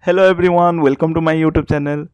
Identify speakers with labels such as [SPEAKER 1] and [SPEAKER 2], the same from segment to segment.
[SPEAKER 1] Hello everyone, welcome to my YouTube channel.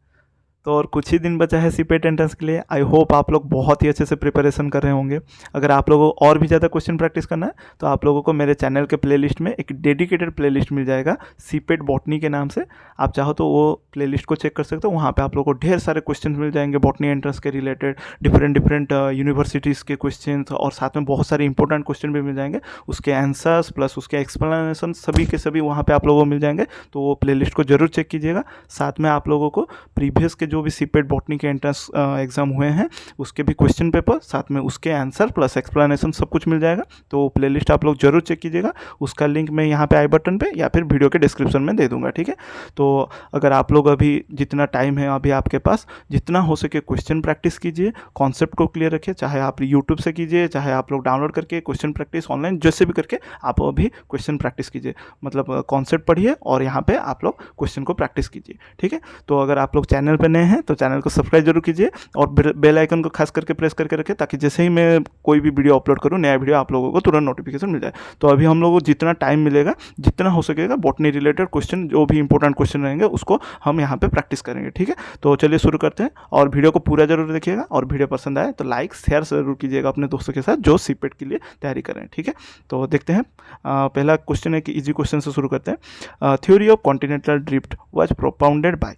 [SPEAKER 1] तो और कुछ ही दिन बचा है सीपेट एंट्रेंस के लिए। आई होप आप लोग बहुत ही अच्छे से प्रिपरेशन कर रहे होंगे। अगर आप लोगों को और भी ज़्यादा क्वेश्चन प्रैक्टिस करना है तो आप लोगों को मेरे चैनल के प्लेलिस्ट में एक डेडिकेटेड प्लेलिस्ट मिल जाएगा सीपेट बॉटनी के नाम से। आप चाहो तो वो प्लेलिस्ट को चेक कर सकते हो। वहाँ पे आप लोगों को ढेर सारे क्वेश्चन मिल जाएंगे बॉटनी एंट्रेंस के रिलेटेड, डिफरेंट डिफरेंट यूनिवर्सिटीज़ के क्वेश्चन, और साथ में बहुत सारे इंपॉर्टेंट क्वेश्चन भी मिल जाएंगे। उसके आंसर्स प्लस उसके एक्सप्लेनेशन सभी के सभी वहाँ पर आप लोगों को मिल जाएंगे। तो वो प्लेलिस्ट को जरूर चेक कीजिएगा। साथ में आप लोगों को प्रीवियस के जो भी सीपेट बॉटनी के एंट्रेंस एग्जाम हुए हैं उसके भी क्वेश्चन पेपर, साथ में उसके आंसर प्लस एक्सप्लेनेशन सब कुछ मिल जाएगा। तो प्लेलिस्ट आप लोग जरूर चेक कीजिएगा। उसका लिंक मैं यहाँ पे आई बटन पे या फिर वीडियो के डिस्क्रिप्शन में दे दूंगा, ठीक है। तो अगर आप लोग अभी जितना टाइम है अभी आपके पास, जितना हो सके क्वेश्चन प्रैक्टिस कीजिए, कॉन्सेप्ट को क्लियर रखिए। चाहे आप यूट्यूब से कीजिए, चाहे आप लोग डाउनलोड करके क्वेश्चन प्रैक्टिस ऑनलाइन जैसे भी करके आप अभी क्वेश्चन प्रैक्टिस कीजिए। मतलब कॉन्सेप्ट पढ़िए और यहाँ पे आप लोग क्वेश्चन को प्रैक्टिस कीजिए, ठीक है। तो अगर आप लोग चैनल पर नए हैं तो चैनल को सब्सक्राइब जरूर कीजिए और बेल आइकन को खास करके प्रेस करके रखें, ताकि जैसे ही मैं कोई भी वीडियो अपलोड करूं नया वीडियो आप लोगों को तुरंत नोटिफिकेशन मिल जाए। तो अभी हम लोगों को जितना टाइम मिलेगा, जितना हो सकेगा बॉटनी रिलेटेड क्वेश्चन, जो भी इंपॉर्टेंट क्वेश्चन रहेंगे उसको हम यहाँ पे प्रैक्टिस करेंगे, ठीक है। तो चलिए शुरू करते हैं और वीडियो को पूरा जरूर देखिएगा। और वीडियो पसंद आए तो लाइक शेयर जरूर कीजिएगा अपने दोस्तों के साथ जो सीपेट के लिए तैयारी कर रहे हैं, ठीक है। तो देखते हैं। पहला क्वेश्चन है कि इजी क्वेश्चन से शुरू करते हैं। Theory of continental drift was propounded by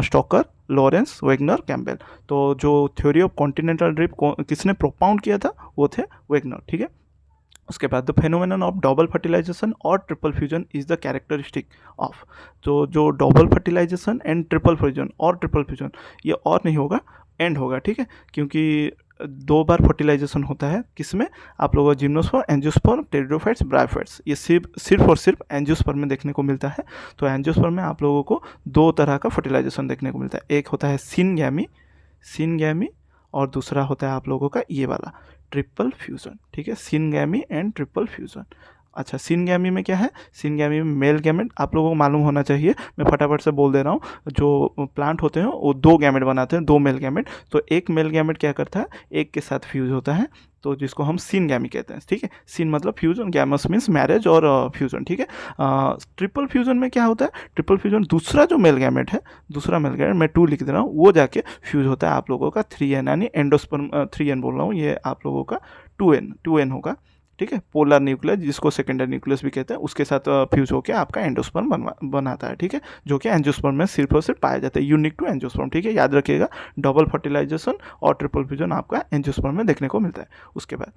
[SPEAKER 1] Stoker, Lawrence, Wegener, Campbell. तो जो थ्योरी ऑफ कॉन्टिनेंटल ड्रिफ्ट किसने प्रोपाउंड किया था वो थे वेगनर, ठीक है। उसके बाद the phenomenon of double fertilization और triple fusion is the characteristic of. तो जो double fertilization and triple fusion, और ट्रिपल फ्यूजन ये और नहीं होगा, एंड होगा, ठीक है। क्योंकि दो बार फर्टिलाइजेशन होता है किसमें, आप लोगों को जिम्नोस्पर्म, एंजियोस्पर्म, टेरिडोफाइट्स, ब्रायोफाइट्स, ये सिर्फ और सिर्फ एंजियोस्पर्म में देखने को मिलता है। तो एंजियोस्पर्म में आप लोगों को दो तरह का फर्टिलाइजेशन देखने को मिलता है। एक होता है सिनगैमी और दूसरा होता है आप लोगों का ये वाला ट्रिपल फ्यूजन, ठीक है। Syngamy and triple fusion. अच्छा, सिनगैमी में क्या है, सिनगैमी में मेल गैमेट आप लोगों को मालूम होना चाहिए। मैं फटाफट से बोल दे रहा हूँ। जो प्लांट होते हैं वो दो गैमेट बनाते हैं, दो मेल गैमेट। तो एक मेल गैमेट क्या करता है, एक के साथ फ्यूज होता है, तो जिसको हम सिनगैमी कहते हैं, ठीक है। सिन मतलब फ्यूजन, गैमस मीन्स मैरिज और फ्यूजन, ठीक है। ट्रिपल फ्यूजन में क्या होता है, ट्रिपल फ्यूजन दूसरा जो मेल गैमेट है, दूसरा मेल गैमेट मैं 2 लिख दे रहा हूँ, वो जाके फ्यूज होता है आप लोगों का 3N, यानी एंडोस्पर्म 3N बोल रहा हूँ, ये आप लोगों का 2N होगा, ठीक है। पोलर न्यूक्लियस जिसको सेकेंडरी न्यूक्लियस भी कहते हैं, उसके साथ फ्यूज होकर आपका एंडोस्पर्म बनाता है, ठीक है। जो कि एंजियोस्पर्म में सिर्फ और सिर्फ पाया जाता है, यूनिक टू एंजियोस्पर्म, ठीक है। याद रखिएगा, डबल फर्टिलाइजेशन और ट्रिपल फ्यूजन आपका एंजियोस्पर्म में देखने को मिलता है। उसके बाद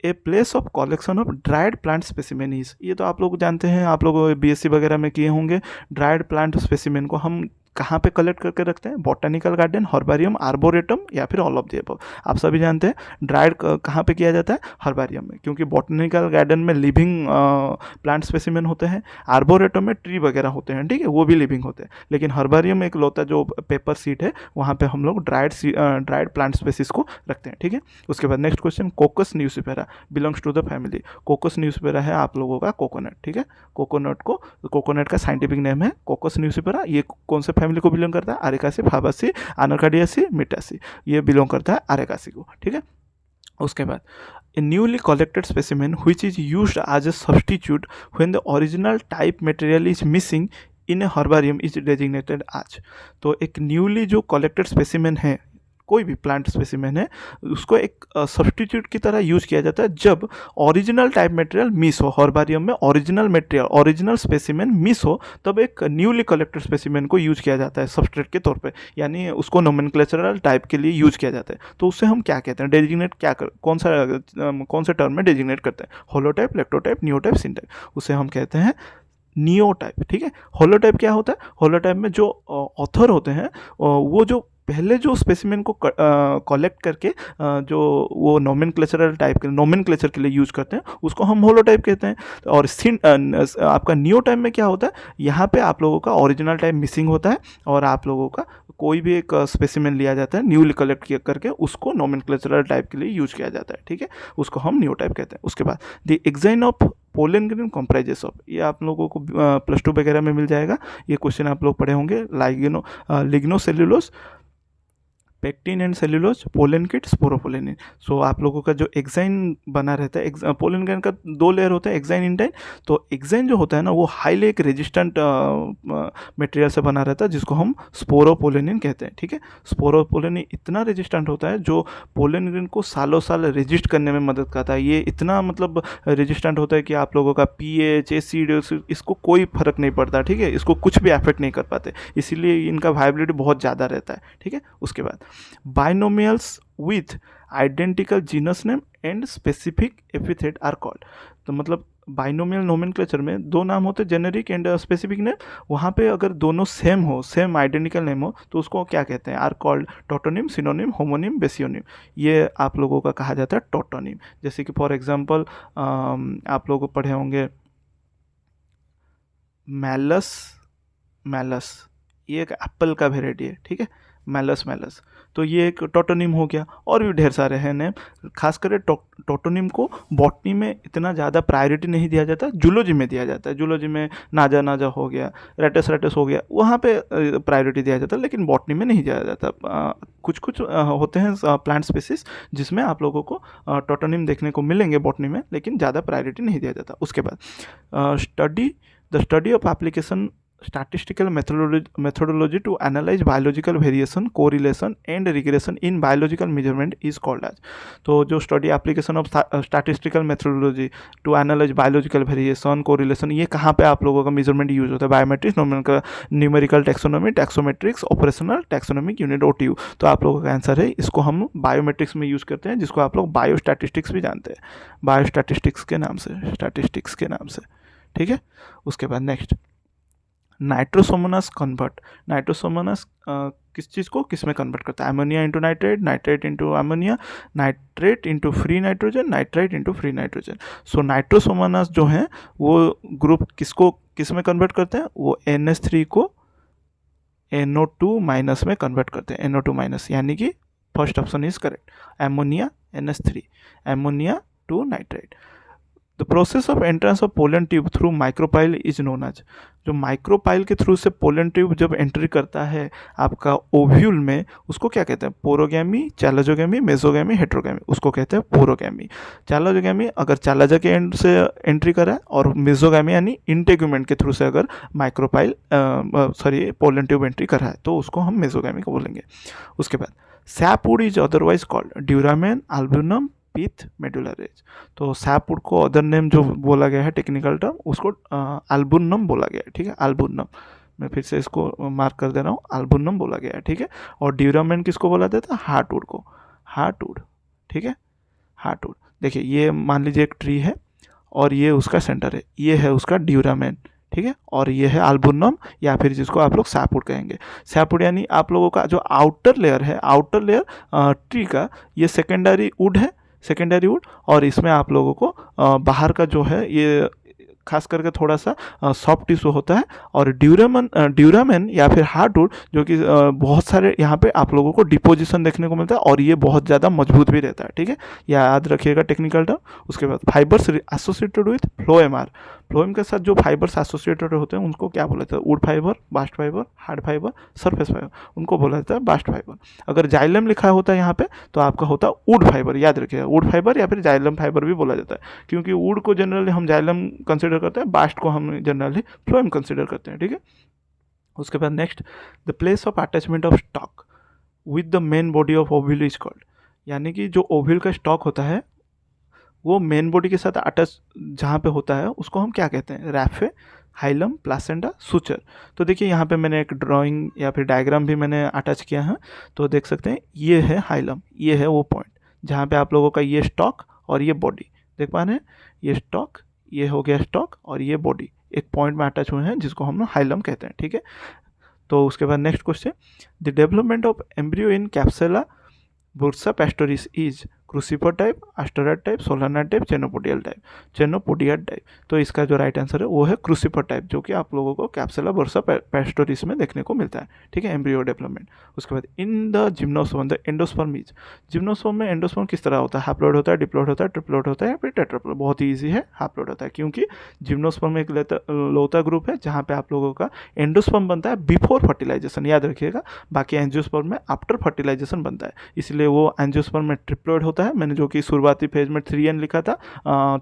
[SPEAKER 1] a place of collection of dried plant specimen is, ये तो आप लोग जानते हैं, आप लोग बीएससी वगैरह में किए होंगे। ड्राइड प्लांट स्पेसिमेन को हम कहाँ पे कलेक्ट करके रखते हैं, बॉटनिकल गार्डन, हर्बारियम, आर्बोरेटम या फिर ऑल ऑफ द अबव। आप सभी जानते हैं ड्राइड कहाँ पे किया जाता है, हर्बारियम में, क्योंकि बॉटनिकल गार्डन में लिविंग प्लांट स्पेसिमेन होते हैं, आर्बोरेटम में ट्री वगैरह होते हैं, ठीक है, वो भी लिविंग होते हैं। लेकिन हर्बारियम में एक लौता जो पेपर सीट है, वहाँ पे हम लोग ड्राइड प्लांट स्पेसिस को रखते हैं, ठीक है। उसके बाद next question, cocos nucifera belongs to the family. Cocos nucifera है आप लोगों का कोकोनट, ठीक है। कोकोनट का साइंटिफिक नेम है कोकस न्यूसिफेरा। ये कौन से फैमिली को बिलोंग करता है, अरेकासी, फाबासी, अनाकार्डियासी, मिटासी, ये बिलोंग करता है अरेकासी को, ठीक है। उसके बाद a newly collected specimen which is used as a substitute when the original type material is missing in a herbarium is designated as। तो एक न्यूली जो कलेक्टेड स्पेसिमेन है, कोई भी प्लांट स्पेसिमेन है, उसको एक सब्सटीट्यूट की तरह यूज किया जाता है जब ओरिजिनल टाइप मटेरियल मिस हो। हर्बारियम में original material, original specimen miss हो, तब एक न्यूली कलेक्टेड स्पेसिमेन को यूज किया जाता है सब्सट्रेट के तौर पे, यानी उसको नोमेनक्लेचरल टाइप के लिए यूज किया जाता है। तो उससे हम क्या कहते हैं, डेजिग्नेट कौन से टर्म में डेजिग्नेट करते हैं, होलोटाइप, लेक्टोटाइप, नियोटाइप, सिनटाइप, उसे हम कहते हैं नियोटाइप, ठीक है। होलोटाइप क्या होता है, होलोटाइप में जो ऑथर होते हैं वो जो पहले जो स्पेसिमेन को कलेक्ट करके जो वो नोमेनक्लेचरल टाइप के नोमेनक्लेचर के लिए यूज करते हैं, उसको हम होलोटाइप कहते हैं। और आपका नियो टाइप में क्या होता है, यहाँ पे आप लोगों का ओरिजिनल टाइप मिसिंग होता है और आप लोगों का कोई भी एक स्पेसिमेन लिया जाता है न्यूली कलेक्ट करके, उसको नोमेनक्लेचरल टाइप के लिए यूज किया जाता है, ठीक है। उसको हम नियो टाइप कहते हैं। उसके बाद the exine of pollen grain comprises of, ये आप लोगों को +2 वगैरह में मिल जाएगा। ये क्वेश्चन आप लोग पढ़े होंगे। Lignocellulose, pectin and cellulose, pollenkitt, sporopollenin. So आप लोगों का जो एक्साइन बना रहता है, पोलन ग्रैन का 2 लेयर होता है, एक्साइन इंटाइन। तो एक्साइन जो होता है ना वो हाईली एक रेजिस्टेंट मटेरियल से बना रहता है जिसको हम स्पोरोपोलिन कहते हैं, ठीक है। स्पोरोपोलिन इतना रेजिस्टेंट होता है जो पोलन ग्रैन को सालों साल रेजिस्ट करने में मदद करता है। ये इतना मतलब रेजिस्टेंट होता है कि आप लोगों का पीएच, एसिड, इसको कोई फर्क नहीं पड़ता, ठीक है। इसको कुछ भी अफेक्ट नहीं कर पाते, इसीलिए इनका वायबिलिटी बहुत ज़्यादा रहता है, ठीक है। उसके बाद binomials with identical genus name and specific epithet are called. तो मतलब बाइनोमियल नोमेनक्लेचर में 2 नाम होते हैं, जेनेरिक एंड स्पेसिफिक नेम। वहाँ पे अगर दोनों सेम हो, सेम आइडेंटिकल नेम हो, तो उसको क्या कहते हैं? Are called tautonym, synonym, homonym, basionym. ये आप लोगों का कहा जाता है टोटोनिम। जैसे कि फॉर एग्जांपल आप लोग पढ़े होंगे मैलस, मैलस ये एक एप्पल का वेराइटी है, ठीक है, मैलस, मैलस। तो ये एक टोटोनिम हो गया। और भी ढेर सारे हैं नेम। खासकर टोटोनिम को बॉटनी में इतना ज़्यादा प्रायोरिटी नहीं दिया जाता, जूलॉजी में दिया जाता है। जूलॉजी में नाजा, नाजा हो गया, रेटस, रेटस हो गया, वहाँ पे प्रायोरिटी दिया जाता है, लेकिन बॉटनी में नहीं दिया जाता। कुछ कुछ होते हैं प्लांट स्पीसीज जिसमें आप लोगों को टोटोनिम देखने को मिलेंगे बॉटनी में, लेकिन ज़्यादा प्रायोरिटी नहीं दिया जाता। उसके बाद study of application statistical methodology to analyze biological variation, correlation and regression in biological measurement is called as। तो जो study application of statistical methodology to analyse biological variation, correlation, ये कहाँ पे आप लोगों का मेजरमेंट यूज होता है? Biometrics, numerical taxonomy, taxometrics, operational taxonomic unit, OTU। तो आप लोगों का आंसर है, इसको हम बायोमेट्रिक्स में यूज करते हैं, जिसको आप लोग बायोस्टैटिस्टिक्स भी जानते हैं, बायोस्टैटिस्टिक्स के नाम से, स्टैटिस्टिक्स के नाम से, ठीक है। उसके बाद नेक्स्ट नाइट्रोसोमोनास कन्वर्ट। नाइट्रोसोमोनास किस चीज़ को किस में कन्वर्ट करता है? Ammonia into nitrate, nitrate into ammonia, nitrate into free nitrogen, nitrite into free nitrogen. So Nitrosomonas जो है वो ग्रुप किसको किस में कन्वर्ट करते हैं? वो NH3 को NO2 माइनस में कन्वर्ट करते हैं, NO2 माइनस, यानी कि first option is correct, ammonia NH3, ammonia to nitrite. The process of entrance of pollen tube through micropyle is known as. जो माइक्रोपाइल के थ्रू से पोलन ट्यूब जब एंट्री करता है आपका ओव्यूल में, उसको क्या कहते हैं? पोरोगैमी, चैलाजोगैमी, मेसोगैमी, हेट्रोगैमी, उसको कहते हैं पोरोगैमी। चैलाजोगैमी अगर चैलाजा के एंड से एंट्री करा है, और मेसोगैमी यानी इंटेग्यूमेंट के थ्रू से अगर माइक्रोपाइल पोलन ट्यूब एंट्री करा है, तो उसको हम मेसोगैमी को बोलेंगे। उसके बाद sapwood is otherwise called duramen, अल्बुनम, पिथ, मेडुलरेज। तो सैपवुड को अदर नेम जो बोला गया है टेक्निकल टर्म, उसको अल्बुनम बोला गया है, ठीक है, अल्बुनम। मैं फिर से इसको मार्क कर दे रहा हूँ, अल्बुनम बोला गया है, ठीक है। और ड्यूरामेन किसको बोला जाता है? हार्टवुड को, हार्टवुड, ठीक है, हार्टवुड। देखिए ये मान लीजिए एक ट्री है और ये उसका सेंटर है, ये है उसका ड्यूरामेन, ठीक है, और ये है अल्बुनम, या फिर जिसको आप लोग सैपवुड कहेंगे। सैपवुड यानी आप लोगों का जो आउटर लेयर है, आउटर लेयर ट्री का, ये सेकेंडरी वुड है, सेकेंडरी वुड। और इसमें आप लोगों को बाहर का जो है ये खास करके थोड़ा सा सॉफ्ट टिश्यू होता है। और ड्यूरामेन या फिर हार्डवुड जो कि बहुत सारे यहाँ पे आप लोगों को डिपोजिशन देखने को मिलता है, और ये बहुत ज़्यादा मजबूत भी रहता है, ठीक है, याद रखिएगा टेक्निकल टर्म। उसके बाद fibres associated with phloem are. Phloem के साथ जो फाइबर्स एसोसिएटेड होते हैं उनको क्या बोला जाता है? Wood fibre, bast fibre, hard fibre, surface fibre, उनको बोला जाता है बास्ट फाइबर। अगर जाइलम लिखा होता है यहाँ पे तो आपका होता है वुड फाइबर, याद रखिएगा, वुड फाइबर या फिर जाइलम फाइबर भी बोला जाता है, क्योंकि वुड को जनरली हम जाइलम कंसिडर करते हैं, बास्ट को हम जनरली फ्लोएम कंसिडर करते हैं, ठीक है। उसके बाद next the place of attachment of stock with the main body of ovule is called. यानी कि जो ओव्यूल का स्टॉक होता है वो मेन बॉडी के साथ अटैच जहाँ पे होता है उसको हम क्या कहते हैं? रैफे, हाइलम, प्लासेंटा, सुचर। तो देखिए यहाँ पे मैंने एक ड्राइंग या फिर डायग्राम भी मैंने अटैच किया है, तो देख सकते हैं ये है हाइलम, ये है वो पॉइंट जहाँ पे आप लोगों का ये स्टॉक और ये बॉडी देख पा रहे हैं, ये स्टॉक, ये हो गया स्टॉक, और ये बॉडी एक पॉइंट में अटैच हुए हैं जिसको हम हाइलम कहते हैं, ठीक है। तो उसके बाद next question, the development of embryo in Capsella bursa pastoris is crucifer type, asteroid type, solenoid type, chenopodial type. तो इसका जो राइट आंसर है वो है क्रूसिफर टाइप, जो कि आप लोगों को कैप्सुला बुर्सा पेस्टोरिस में देखने को मिलता है, ठीक है, एम्ब्रियो डेवलपमेंट। उसके बाद in the gymnosperm the endosperm is, gymnosperm में एंडोस्पर्म किस तरह होता है, हैप्लॉइड होता है, डिप्लॉइड होता है, ट्रिप्लॉइड होता है या फिर टेट्राप्लॉइड। बहुत ही ईजी है, हैप्लॉइड होता है, क्योंकि जिम्नोस्पर्म एक लोता ग्रुप है जहाँ पे आप लोगों का एंडोस्पर्म बनता है बिफोर फर्टिलाइजेशन, याद रखिएगा। बाकी एंजियोस्पर्म में आफ्टर फर्टिलाइजेशन बनता है, इसलिए वो एंजियोस्पर्म में ट्रिप्लॉइड होता है, मैंने जो कि शुरुआती फेज में 3N लिखा था,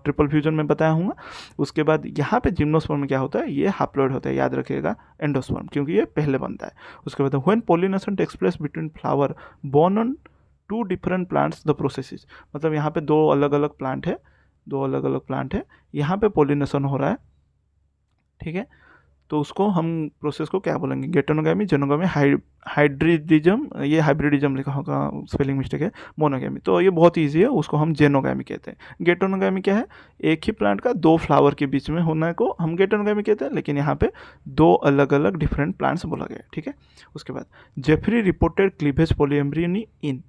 [SPEAKER 1] ट्रिपल फ्यूजन में बताया हूँ। उसके बाद यहाँ पे जिम्नोस्पर्म में क्या होता है, ये हैप्लॉइड होता है, याद रखिएगा, एंडोस्पर्म, क्योंकि ये पहले बनता है। उसके बाद when pollination takes place between flower born on 2 different plants the process, मतलब यहाँ पे दो अलग अलग प्लांट है, यहाँ पे पोलिनेशन हो रहा है, ठीक है। तो उसको हम प्रोसेस को क्या बोलेंगे, गेटोनोगामी, जेनोगामी, हाइब्रिडिज्म, ये हाइब्रिडिज्म लिखा होगा, स्पेलिंग मिस्टेक है, मोनोगामी। तो ये बहुत ईजी है, उसको हम जेनोगामी कहते हैं। गेटोनोगामी क्या है, एक ही प्लांट का 2 फ्लावर के बीच में होने को हम गेटोनोगामी कहते हैं, लेकिन यहाँ पे 2 अलग अलग डिफरेंट प्लांट्स बोला गया है, ठीक है। उसके बाद जेफरी रिपोर्टेड क्लीवेज पोलिएम्ब्रियनी इन,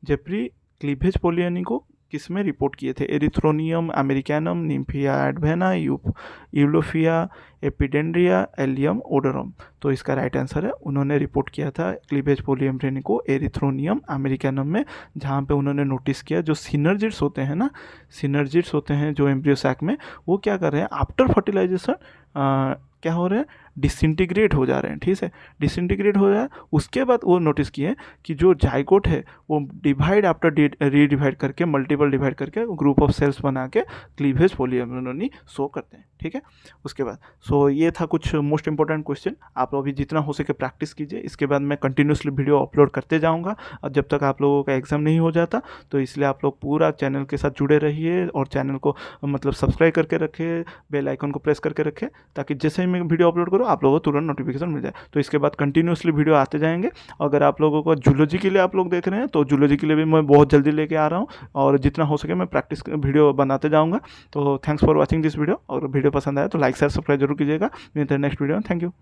[SPEAKER 1] जेफरी क्लीवेज पोलियनी को किस में रिपोर्ट किए थे, एरिथ्रोनियम अमेरिकैनम, निम्फिया एडवेना, यूलोफिया, एपिडेंड्रिया, एलियम ओडोरम। तो इसका राइट आंसर है, उन्होंने रिपोर्ट किया था क्लीवेज पोलिएम्ब्रियनी को एरिथ्रोनियम अमेरिकैनम में, जहाँ पे उन्होंने नोटिस किया जो सिनर्जिड्स होते हैं ना, सिनर्जिड्स होते हैं जो एम्ब्रियो सैक में, वो क्या कर रहे हैं, आफ्टर फर्टिलाइजेशन क्या हो रहे हैं, डिसइंटीग्रेट हो जा रहे हैं, ठीक है, डिसइंटीग्रेट हो जाए। उसके बाद वो नोटिस किए कि जो जाइगोट है वो डिवाइड आफ्टर रीडिवाइड करके, मल्टीपल डिवाइड करके ग्रुप ऑफ सेल्स बना के क्लीवेज पोलिएम्ब्रियनी शो करते हैं, ठीक है। उसके बाद ये था कुछ मोस्ट इंपॉर्टेंट क्वेश्चन, आप लोग अभी जितना हो सके प्रैक्टिस कीजिए। इसके बाद मैं कंटिन्यूसली वीडियो अपलोड करते जाऊँगा, और जब तक आप लोगों का एग्जाम नहीं हो जाता, तो इसलिए आप लोग पूरा चैनल के साथ जुड़े रहिए, और चैनल को मतलब सब्सक्राइब करके रखें, बेल आइकन को प्रेस करके रखें, ताकि जैसे ही मैं वीडियो अपलोड करूँ आप लोगों को तुरंत नोटिफिकेशन मिल जाए। तो इसके बाद कंटिन्यूसली वीडियो आते जाएंगे। अगर आप लोगों को जूलॉजी के लिए आप लोग देख रहे हैं, तो जूलॉजी के लिए भी मैं बहुत जल्दी लेके आ रहा हूँ, और जितना हो सके मैं प्रैक्टिस वीडियो बनाते जाऊँगा। तो thanks for watching this video, और वीडियो पसंद आया तो लाइक शेयर सब्सक्राइब जरूर कीजिएगा। मिलते हैं नेक्स्ट वीडियो में, थैंक यू।